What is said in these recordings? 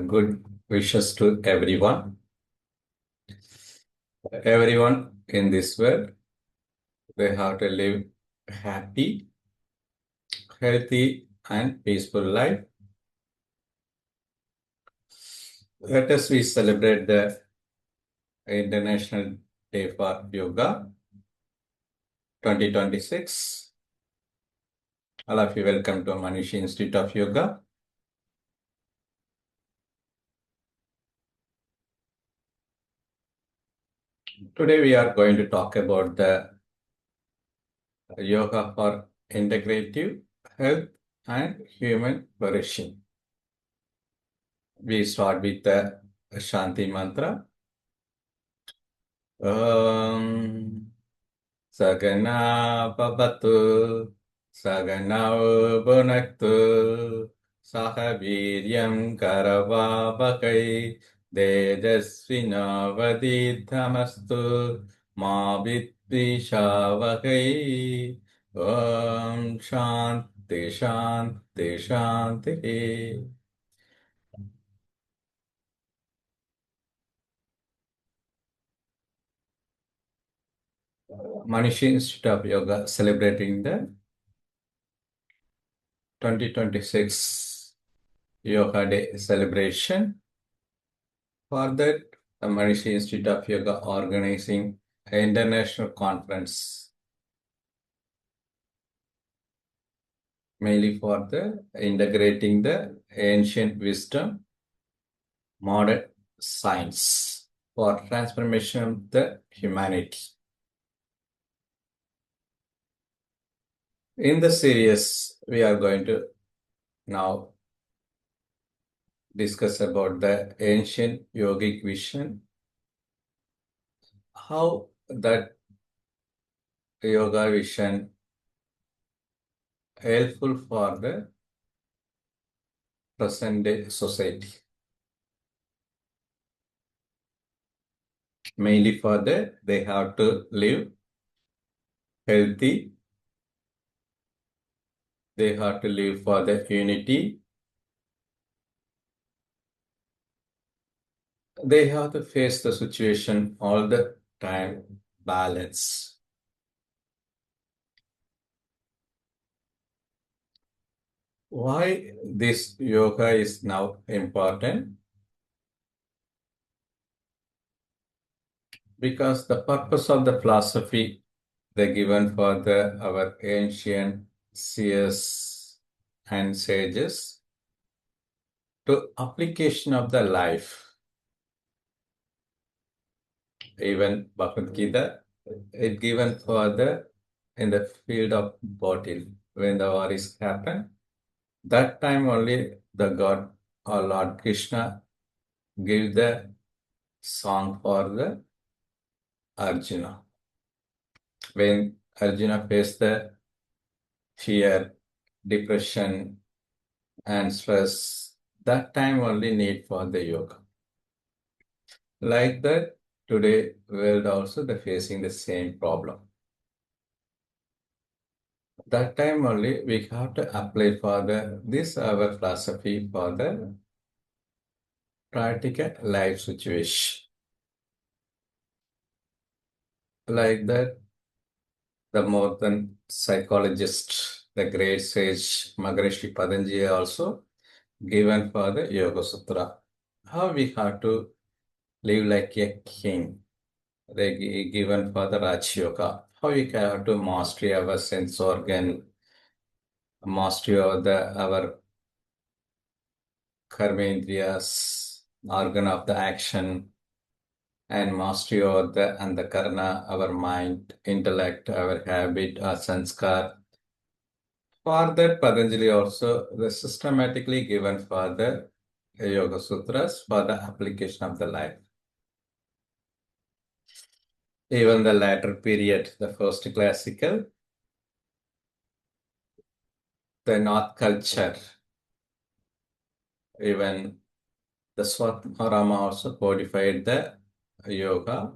Good wishes to everyone. Everyone in this world, they have to live happy, healthy, and peaceful life. Let us we celebrate the International Day for Yoga 2026. All of you welcome to Manushi Institute of Yoga. Today we are going to talk about the yoga for integrative health and human flourishing. We start with the Shanti mantra. Sagana Babatu Saganau Bunaktu Sahaviryam Karavabakai Tejasvinavadidhamastu Mavitvishavai Shanti Shanti Shanti. Manushi Institute of Yoga celebrating the 2026 Yoga Day celebration. For that, the Manushi Institute of Yoga organizing an international conference mainly for the integrating the ancient wisdom, modern science for transformation of the humanity. In the series, we are going to now discuss about the ancient yogic vision, how that yoga vision helpful for the present day society. Mainly for that, they have to live healthy, they have to live for the unity, they have to face the situation all the time, balance. Why this yoga is now important? Because the purpose of the philosophy they given for our ancient seers and sages to application of the life. Even Bhagavad Gita, it given for in the field of battle when the war is happened. That time only the God or Lord Krishna gave the song for the Arjuna. When Arjuna faced the fear, depression, and stress, that time only need for the yoga. Like that, today world also they're facing the same problem. That time only we have to apply for this our philosophy for the practical life situation. Like that, the more than psychologist, the great sage Maharishi Patanjali also given for the Yoga Sutra. How we have to live like a king. They given for the Raj Yoga. How we have to master our sense organ, mastery of our karmendriyas, organ of the action, and mastery of the karna, our mind, intellect, our habit, our sanskar. For that, Patanjali also the systematically given for the Yoga Sutras for the application of the life. Even the latter period, the first classical, the North culture, even the Swatarama also codified the yoga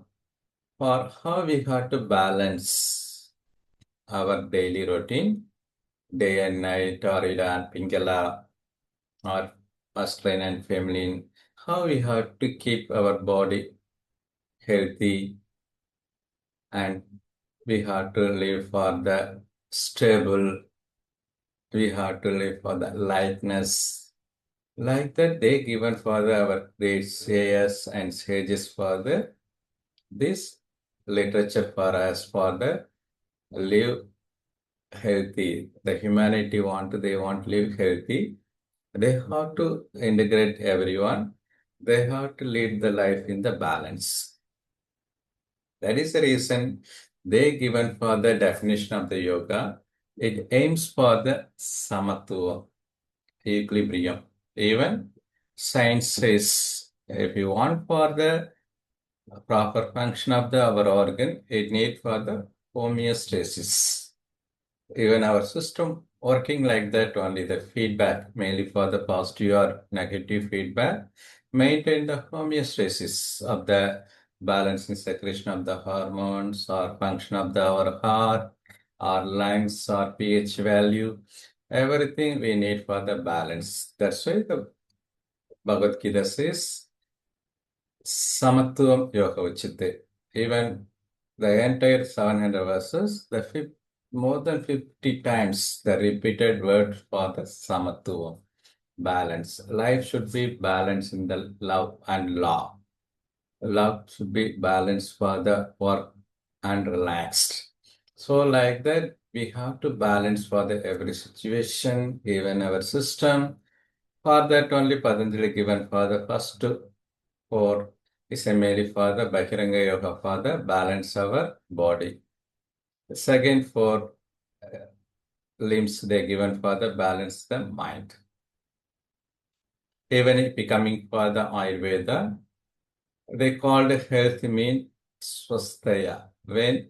for how we have to balance our daily routine, day and night, or Ida and Pingala, or masculine and feminine, how we have to keep our body healthy, and we have to live for the stable, we have to live for the lightness. Like that, they given for our great sayers and sages for this literature for us for the live healthy. The humanity they want to live healthy. They have to integrate everyone. They have to lead the life in the balance. That is the reason they given for the definition of the yoga. It aims for the samatva, equilibrium. Even science says if you want for the proper function of our organ, it need for the homeostasis. Even our system working like that only, the feedback mainly for the positive or negative feedback, maintain the homeostasis of the balancing secretion of the hormones or function of our heart, our lungs or pH value, everything we need for the balance. That's why the Bhagavad Gita says Samatvam Yoga Uchite. Even the entire 700 verses, more than 50 times the repeated word for the Samatvam, balance. Life should be balanced in the love and law. Love should be balanced for the work and relaxed. So like that, we have to balance for the every situation, even our system. For that only Patanjali given for the first four is a mainly for the Bhakiranga Yoga for the balance our body. The second four limbs they given for the balance the mind. Even if becoming for the Ayurveda, they called health mean swasthaya. When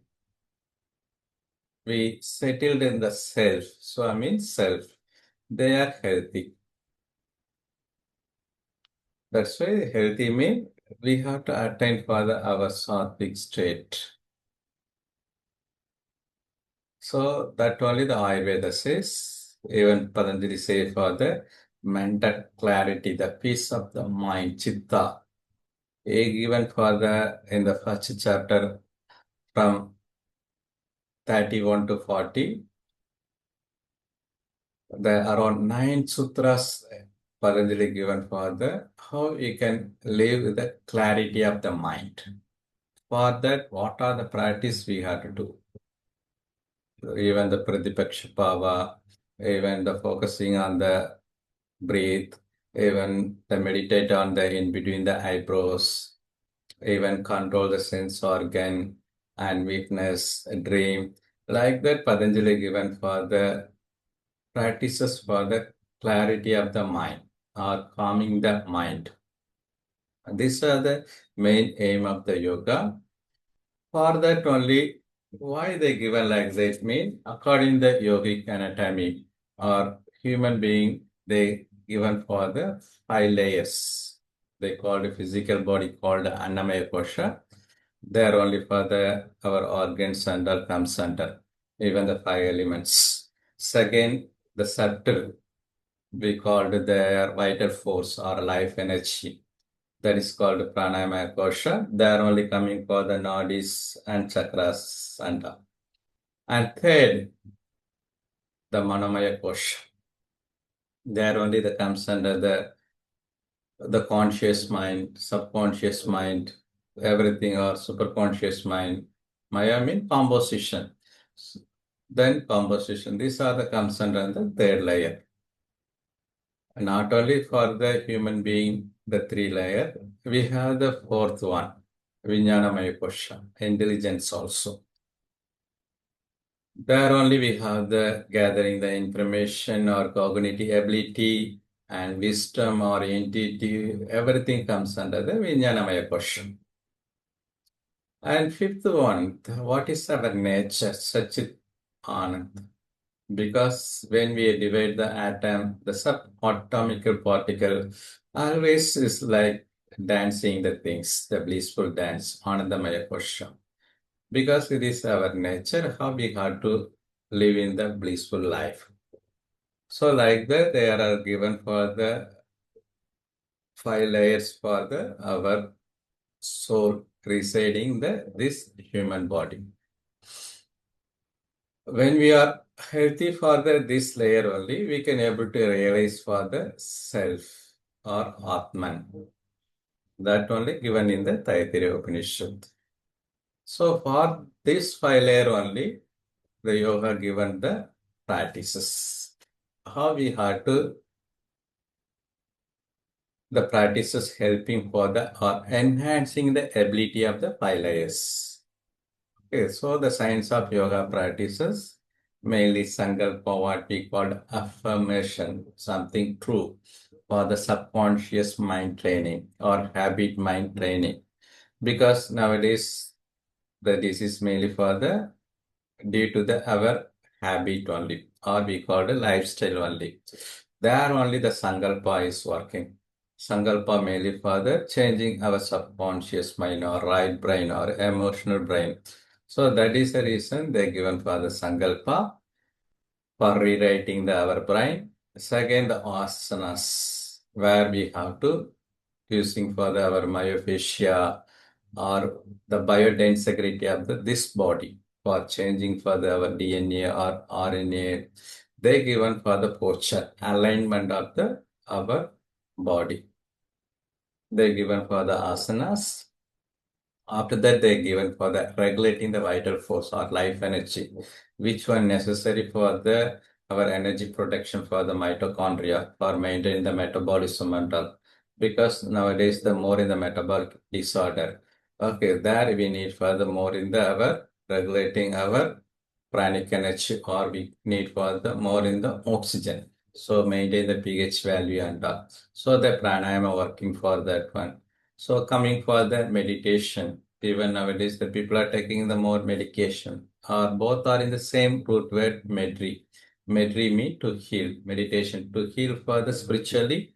we settled in the self, so I mean self, they are healthy. That's why healthy mean we have to attain for our sattvic state. So that only the Ayurveda says, even Patanjali say for the mental clarity, the peace of the mind, chitta. Even for the in the first chapter from 31 to 40, the around 9 sutras Patanjali given for the how you can live with the clarity of the mind. For that, what are the practice we have to do? Even the Pratipaksha Bhava, even the focusing on the breathe, even the meditate on the in between the eyebrows, even control the sense organ and weakness, dream. Like that, Patanjali given for the practices for the clarity of the mind or calming the mind. These are the main aim of the yoga. For that only, why they given like that mean according the yogic anatomy or human being, they given for the 5 layers. They call the physical body called Annamaya Kosha. They are only for the our organs under comes under even the 5 elements. Second, the subtle we called their vital force or life energy. That is called pranayama kosha. They are only coming for the nadis and chakras and all. And third, the manomaya kosha. They are only the comes under the conscious mind, subconscious mind, everything or superconscious mind. Maya mean composition. Then composition. These are the comes under the third layer. Not only for the human being, the 3 layer, we have the fourth one, Vijnanamaya Kosha, intelligence also. There only we have the gathering the information or cognitive ability and wisdom or intuitive, everything comes under the Vijnanamaya Kosha. And fifth one, what is our nature? Sachit Anand. Because when we divide the atom, the subatomic particle always is like dancing the things, the blissful dance, Anandamaya Kosha. Because it is our nature, how we have to live in the blissful life. So like that, they are given for the 5 layers for our soul residing this human body. When we are healthy for this layer only, we can able to realize for the self or Atman. That only given in the Taittiriya Upanishad. So for this 5 layer only, the yoga given the practices. How we have to, the practices helping for the or enhancing the ability of the 5 layers. Okay, so the science of yoga practices, mainly Sankalpa, what we call affirmation, something true for the subconscious mind training or habit mind training. Because nowadays, this is mainly for the due to the our habit only, or we call it lifestyle only. There only the Sankalpa is working. Sankalpa mainly for the changing our subconscious mind or right brain or emotional brain. So that is the reason they given for the Sankalpa for rewriting our brain. Second, the asanas, where we have to using for our myofascia or the biodensity of this body for changing for our DNA or RNA. They given for the posture, alignment of our body. They given for the asanas. After that, they given for the regulating the vital force or life energy, which one necessary for the our energy protection for the mitochondria for maintaining the metabolism and all. Because nowadays the more in the metabolic disorder. Okay, there we need further more in the our regulating our pranic energy or we need for the more in the oxygen. So maintain the pH value and all. So the pranayama working for that one. So coming for the meditation, even nowadays the people are taking the more medication. Both are in the same root word medri. Medri mean to heal. Meditation to heal for the spiritually.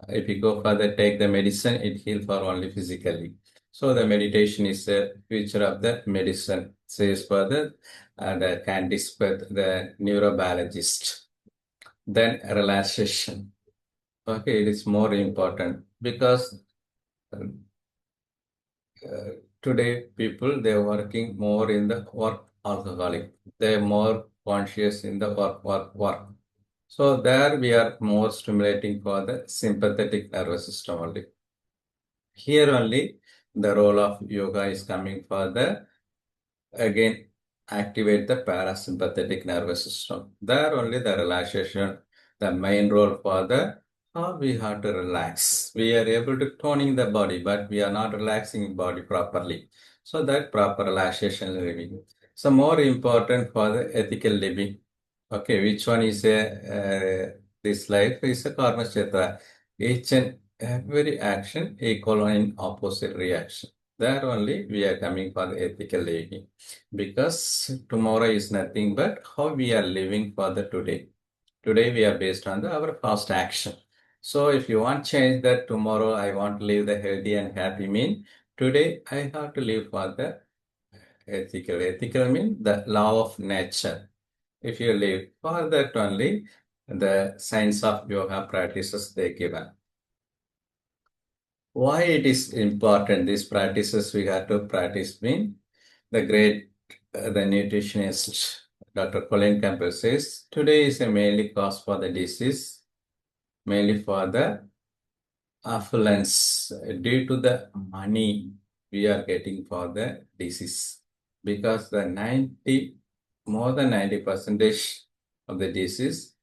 If you go further, take the medicine, it heal for only physically. So the meditation is a future of the medicine, says further, and Candice Peth, the neurobiologist. Then relaxation. Okay, it is more important because uh, today people they're working more in the work alcoholic. They're more conscious in the work. So there we are more stimulating for the sympathetic nervous system only. Here only the role of yoga is coming for the again activate the parasympathetic nervous system. There only the relaxation, the main role for the how we have to relax. We are able to toning the body, but we are not relaxing body properly. So that proper relaxation living. So more important for the ethical living. Okay, which one is this life is a karma kshetra. Each and every action equal in opposite reaction. There only we are coming for the ethical living because tomorrow is nothing but how we are living for the today. Today we are based on our past action. So if you want change that tomorrow I want to live the healthy and happy mean today I have to live for the ethical. Ethical mean the law of nature. If you live for that only the science of yoga practices they given. Why it is important these practices we have to practice mean the great the nutritionist Dr. Colin Campbell says today is a mainly cause for the disease, mainly for the affluence due to the money we are getting for the disease. Because the 90 more than 90 percentage of the disease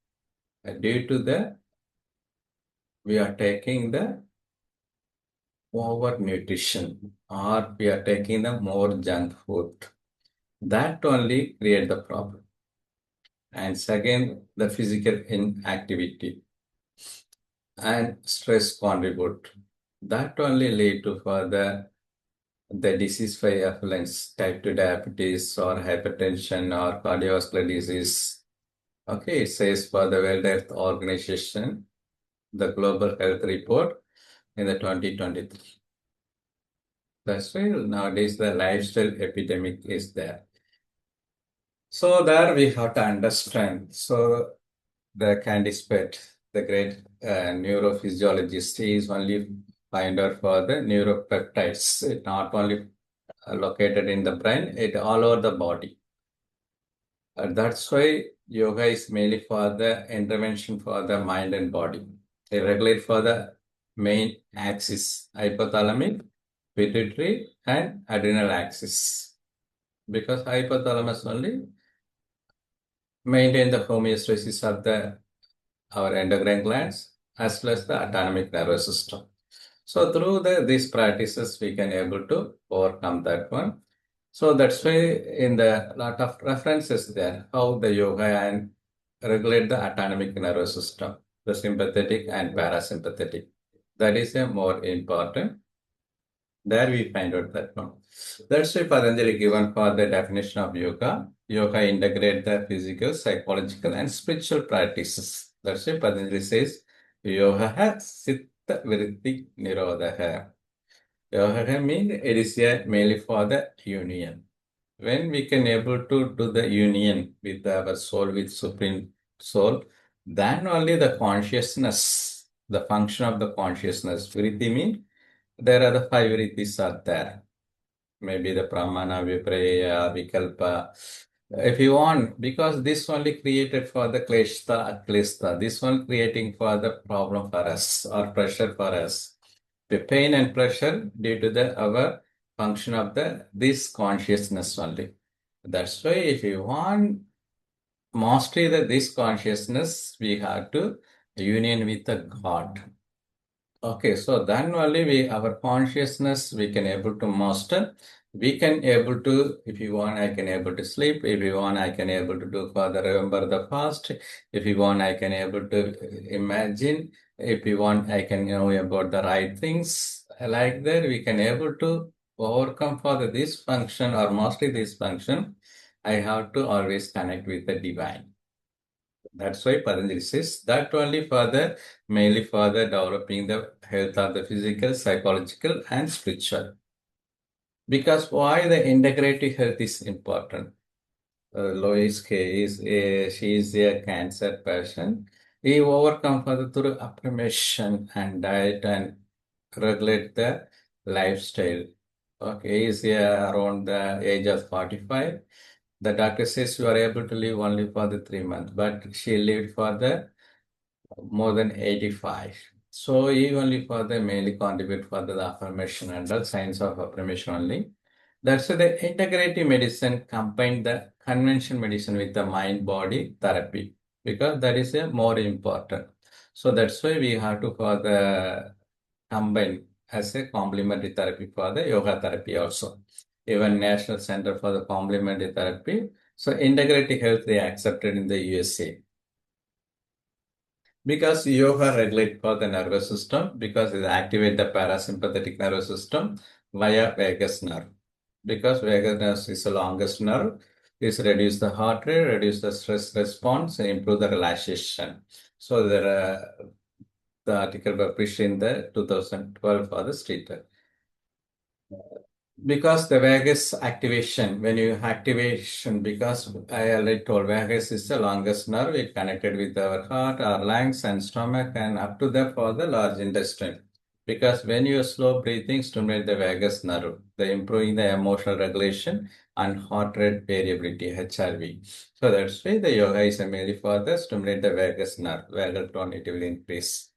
due to the we are taking the over nutrition or we are taking the more junk food. That only create the problem. And second, the physical inactivity and stress contribute. That only lead to further the disease by affluence, type 2 diabetes or hypertension or cardiovascular disease. Okay, it says for the World Health Organization, the Global Health Report in the 2023. That's why nowadays the lifestyle epidemic is there. So there we have to understand. So the Candice Pett, the great neurophysiologist. He is only finder for the neuropeptides. It not only located in the brain, it all over the body. That's why yoga is mainly for the intervention for the mind and body. They regulate for the main axis, hypothalamic, pituitary, and adrenal axis. Because hypothalamus only maintain the homeostasis of the our endocrine glands as well as the autonomic nervous system. So through these practices, we can able to overcome that one. So that's why in the lot of references there, how the yoga and regulate the autonomic nervous system, the sympathetic and parasympathetic. That is a more important. There we find out that one. That's why Patanjali given for the definition of yoga. Yoga integrate the physical, psychological, and spiritual practices. That's why Patanjali says, yoga sitta vritti nirodha. Yoga means it is mainly for the union. When we can able to do the union with our soul, with Supreme Soul, then only the consciousness, the function of the consciousness. Vritti means there are the five vrittis are there. Maybe the pramana, vipraya, vikalpa. If you want, because this only created for the kleshta, akleshta, this one creating for the problem for us or pressure for us. The pain and pressure due to the our function of the this consciousness only. That's why if you want mastery the this consciousness, we have to union with the God. Okay, so then only our consciousness we can able to master. We can able to, if you want, I can able to sleep. If you want, I can able to do further remember the past. If you want, I can able to imagine. If you want, I can know about the right things. Like that, we can able to overcome for this function or master this function. I have to always connect with the divine. That's why Patanjali says that only for the mainly for the developing the health of the physical, psychological, and spiritual. Because why the integrative health is important? Lois K is she is a cancer patient. He overcome further through affirmation and diet and regulate the lifestyle. Okay, he is around the age of 45. The doctor says you are able to live only for the 3 months, but she lived for the more than 85. So he only for the mainly contribute for the affirmation and the science of affirmation only. That's why the integrative medicine combine the conventional medicine with the mind body therapy because that is a more important. So that's why we have to for the combine as a complementary therapy for the yoga therapy also. Even National Center for the Complementary Therapy. So integrative health they accepted in the USA. Because yoga regulate for the nervous system, because it activate the parasympathetic nervous system via vagus nerve. Because vagus nerve is the longest nerve, this reduce the heart rate, reduce the stress response, and improve the relaxation. So the article published in the 2012 for the street. Because the vagus activation, when you activation, because I already told vagus is the longest nerve, it connected with our heart, our lungs and stomach and up to the for the large intestine. Because when you slow breathing stimulate the vagus nerve, the improving the emotional regulation and heart rate variability, HRV. So that's why the yoga is mainly for the stimulate the vagus nerve, vagal tone it will increase.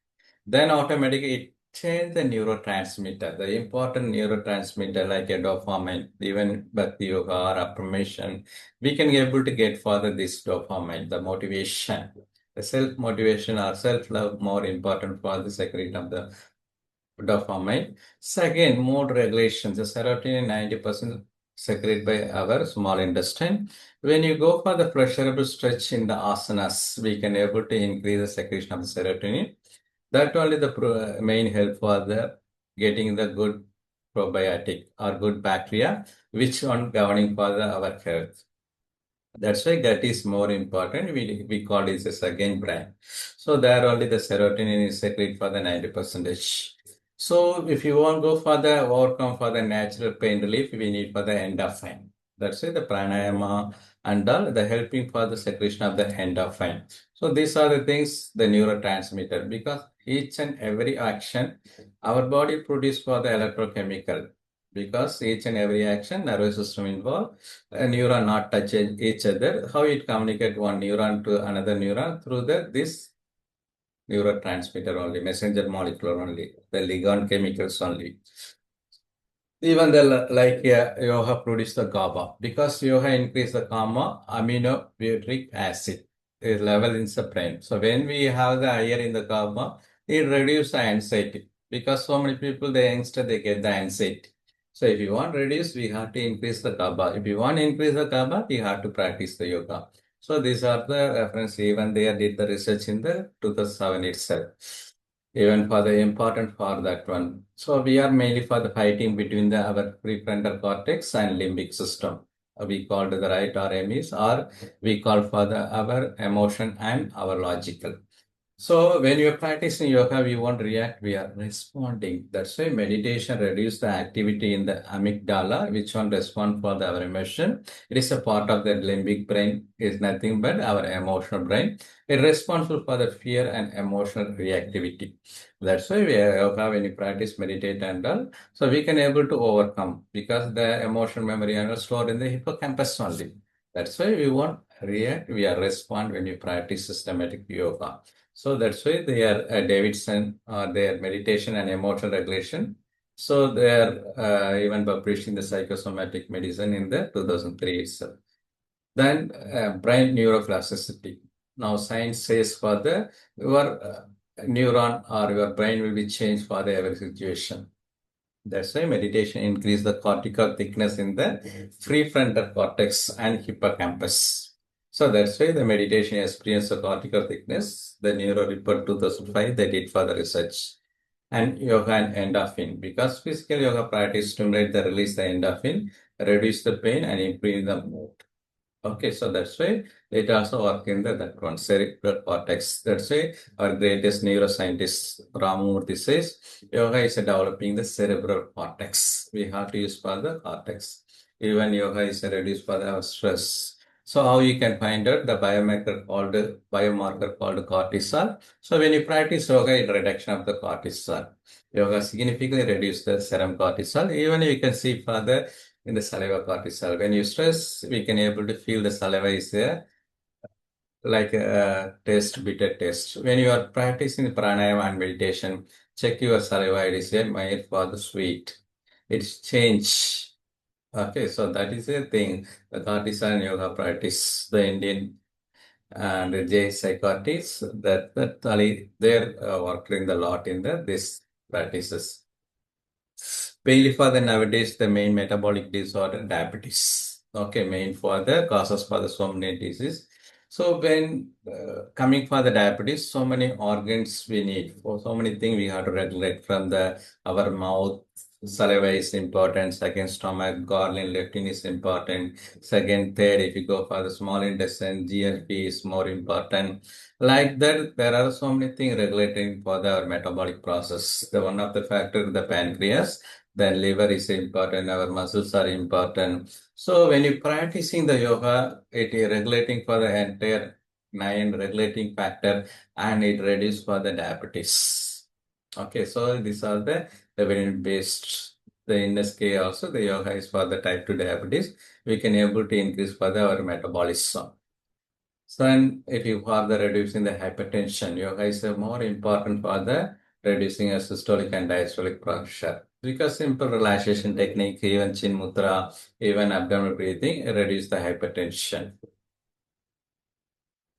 Then automatically it change the neurotransmitter, the important neurotransmitter like a dopamine, even bhakti yoga or affirmation, we can be able to get further this dopamine, the motivation, the self-motivation or self-love more important for the secret of the dopamine. Second, mood regulation, the serotonin 90% secreted by our small intestine. When you go for the pleasurable stretch in the asanas, we can able to increase the secretion of the serotonin. That only the main help for the getting the good probiotic or good bacteria, which one governing for our health. That's why that is more important. We call it as again brain. So there only the serotonin is secret for the 90%. So if you want to go for the overcome for the natural pain relief, we need for the endorphin. That's why the pranayama and all the helping for the secretion of the endorphin. So these are the things the neurotransmitter because each and every action, our body produce for the electrochemical. Because each and every action, nervous system involved, a neuron not touch each other. How it communicate one neuron to another neuron through this neurotransmitter only, messenger molecule only, the ligand chemicals only. Even the yoga produce the GABA because yoga increase the gamma aminobutyric acid level in the brain. So when we have the higher in the GABA, it reduce the anxiety because so many people the youngster they get the anxiety. So if you want to reduce, we have to increase the GABA. If you want to increase the GABA, we have to practice the yoga. So these are the reference. Even they did the research in the 2007 itself. Even for the important for that one. So we are mainly for the fighting between our prefrontal cortex and limbic system. We call the right RMEs, or we call for our emotion and our logical. So when you're practicing yoga, we won't react, we are responding. That's why meditation reduces the activity in the amygdala, which one respond for our emotion. It is a part of the limbic brain, is nothing but our emotional brain. It responsible for the fear and emotional reactivity. That's why we yoga, when you practice meditate and all, so we can able to overcome because the emotional memory are stored in the hippocampus only. That's why we won't react, we are respond when you practice systematic yoga. So that's why they are Davidson, their meditation and emotional regulation. So they are even publishing the psychosomatic medicine in the 2003 itself. Then brain neuroplasticity. Now science says for the your neuron or your brain will be changed for the every situation. That's why meditation increase the cortical thickness in the prefrontal cortex and hippocampus. So that's why the meditation experience the cortical thickness. The neuro report 2005 they did for the research. And yoga and endorphin because physical yoga practice stimulate the release the endorphin, reduce the pain and improve the mood. Okay, so that's why it also work in that one cerebral cortex. That's why our greatest neuroscientist Ramamurthy says yoga is developing the cerebral cortex. We have to use for the cortex. Even yoga is reduced for the stress. So how you can find out the biomarker called cortisol. So when you practice yoga, it reduction of the cortisol. Yoga significantly reduce the serum cortisol. Even you can see further in the saliva cortisol. When you stress, we can able to feel the saliva is there, like a taste, bitter taste. When you are practicing pranayama and meditation, check your saliva. It is a mild for the sweet. It's change. Okay, so that is a thing. The cortisol and yoga practice, the Indian and the J psychotics, that they're working a lot in this practices. Mainly for the nowadays, the main metabolic disorder, diabetes. Okay, main for the causes for the so many disease. So when coming for the diabetes, so many organs we need. For so many things we have to regulate from the our mouth. Saliva is important. Second, stomach, gallbladder, leptin is important. Second, third, if you go for the small intestine, GLP is more important. Like that, there are so many things regulating for the metabolic process. The one of the factor, the pancreas, then liver is important, our muscles are important. So when you practicing the yoga, it is regulating for the entire nine regulating factor and it reduces for the diabetes. Okay, so these are the evidence based. The in this case also the yoga is for the type 2 diabetes. We can able to increase for our metabolism. So, and if you are the reducing the hypertension, yoga is more important for the reducing a systolic and diastolic pressure. Because simple relaxation technique, even chin mudra, even abdominal breathing, reduce the hypertension.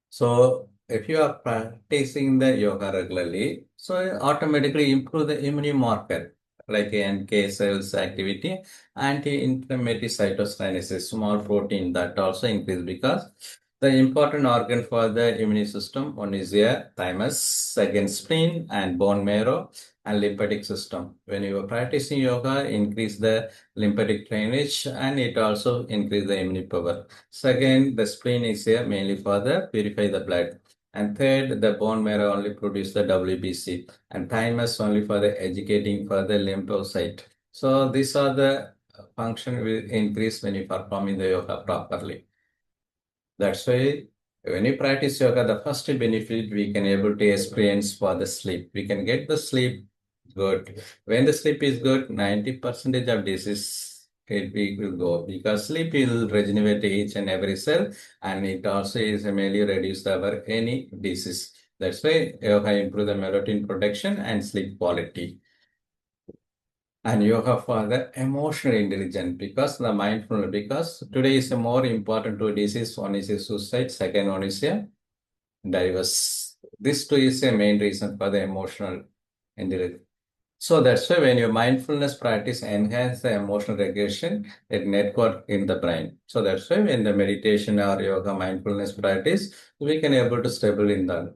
So if you are practicing the yoga regularly, so it automatically improve the immune marker like NK cells activity, anti-inflammatory cytokinesis, small protein that also increase because the important organ for the immune system, one is the thymus, second spleen and bone marrow and lymphatic system. When you are practicing yoga, increase the lymphatic drainage and it also increase the immune power. Second, the spleen is here mainly for the purify the blood. And third, the bone marrow only produce the WBC and thymus only for the educating for the lymphocyte. So these are the function will increase when you performing the yoga properly. That's why When you practice yoga, the first benefit we can able to experience for the sleep. We can get the sleep good. When the sleep is good, 90% of disease will go because sleep will regenerate each and every cell, and it also is mainly reduce our any disease. That's why yoga improve the melatonin production and sleep quality. And yoga for the emotional intelligence because the mindfulness, because today is a more important two disease. One is a suicide, second one is a diverse. This two is a main reason for the emotional intelligence. So that's why when your mindfulness practice enhance the emotional regulation, it network in the brain. So that's why when the meditation or yoga mindfulness practice, we can able to stable in the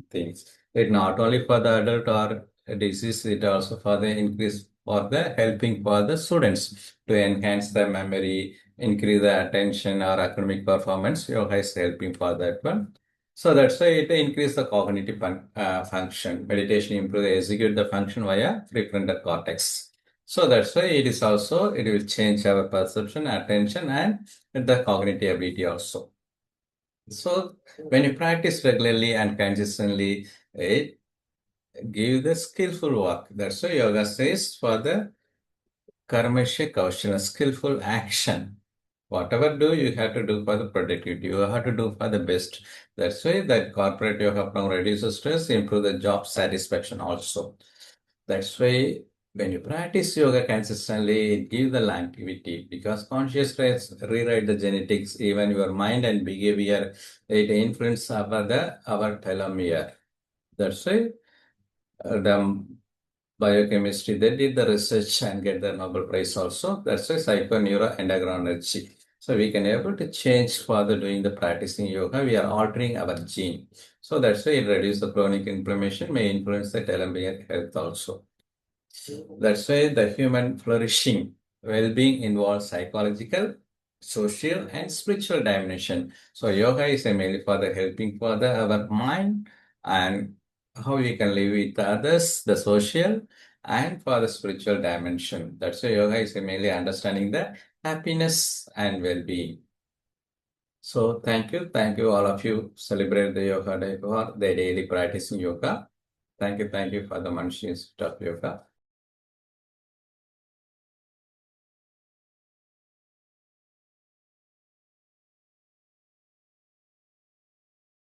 things. It not only for the adult or disease, it also for the increase for the helping for the students to enhance the memory, increase the attention or academic performance. Yoga is helping for that one. So that's why it increase the cognitive function. Meditation improve the execute the function via prefrontal cortex. So that's why it is also, it will change our perception, attention, and the cognitive ability also. So when you practice regularly and consistently, it give the skillful work. That's why yoga says for the karmasya kaushala, skillful action. Whatever do, you have to do for the productivity. You have to do for the best. That's why that corporate yoga program reduces stress, improve the job satisfaction also. That's why when you practice yoga consistently, it gives the longevity because consciousness rewrite the genetics, even your mind and behavior, it influence our telomere. That's why the biochemistry, they did the research and get the Nobel Prize also. That's why psychoneuroendocrinology. So we can able to change further doing the practicing yoga. We are altering our gene. So that's why it reduce the chronic inflammation, may influence the telomere health also. That's why the human flourishing, well-being involves psychological, social, and spiritual dimension. So yoga is mainly for the helping for the our mind and how we can live with others, the social, and for the spiritual dimension. That's why yoga is mainly understanding the happiness and well-being. So thank you all of you celebrate the yoga day for the daily practicing yoga. Thank you for the Manushi Talk Yoga.